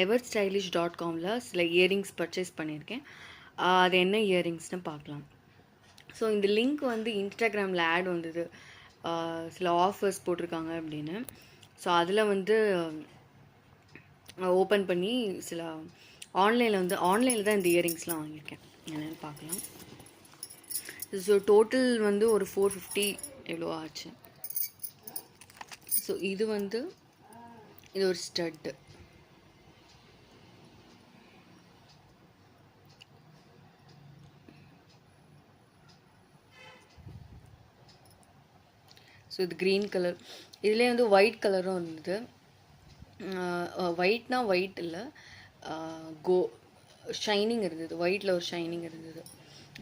everstylish.comல சில earrings purchase பண்ணியிருக்கேன். அது என்ன இயரிங்ஸ்னு பார்க்கலாம். ஸோ இந்த லிங்க் வந்து இன்ஸ்டாகிராமில் ஆட் வந்தது, சில ஆஃபர்ஸ் போட்டிருக்காங்க அப்படின்னு. ஸோ அதில் வந்து ஓப்பன் பண்ணி சில ஆன்லைனில் தான் இந்த இயரிங்ஸ்லாம் வாங்கியிருக்கேன். என்னென்னு பார்க்கலாம். ஸோ டோட்டல் வந்து ஒரு 450 எவ்வளோ ஆச்சு. ஸோ இது ஒரு ஸ்டட்டு. ஸோ இது க்ரீன் கலர். இதுலேயே வந்து ஒயிட் கலரும் இருந்தது. ஒயிட்னா ஒயிட் இல்லை, ஷைனிங் இருந்தது. ஒயிட்டில் ஒரு ஷைனிங் இருந்தது,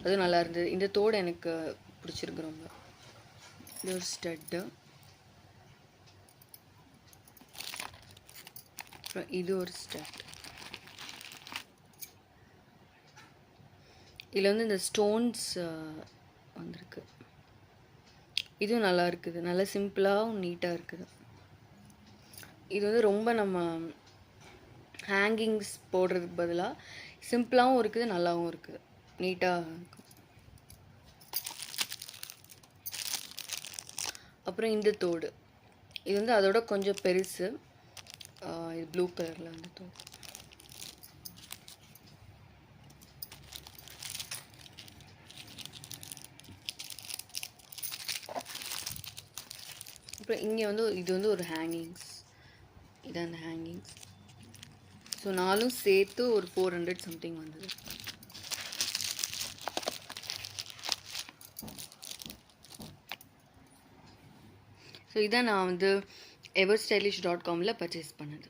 அதுவும் நல்லா இருந்தது. இந்த தோடு எனக்கு பிடிச்சிருக்கு ரொம்ப. இது ஒரு ஸ்டட்டு. அப்புறம் இது ஒரு ஸ்டட். இதில் வந்து இந்த ஸ்டோன்ஸ் வந்திருக்கு. இதுவும் நல்லா இருக்குது, நல்லா சிம்பிளாகவும் நீட்டாக இருக்குது. இது வந்து ரொம்ப நம்ம ஹேங்கிங்ஸ் போடுறதுக்கு பதிலாக சிம்பிளாகவும் இருக்குது, நல்லாவும் இருக்குது, நீட்டாக இருக்கும். அப்புறம் இந்த தோடு, இது வந்து அதோட கொஞ்சம் பெருசு. இது ப்ளூ கலரில் வந்து தோடு. அப்புறம் இங்கே வந்து இது வந்து ஒரு ஹேங்கிங்ஸ். இதான் அந்த ஹேங்கிங்ஸ். ஸோ நாலும் சேர்த்து ஒரு 400 சம்திங் வந்தது. ஸோ இதான் நான் வந்து everstylish.comல பர்ச்சேஸ் பண்ணது.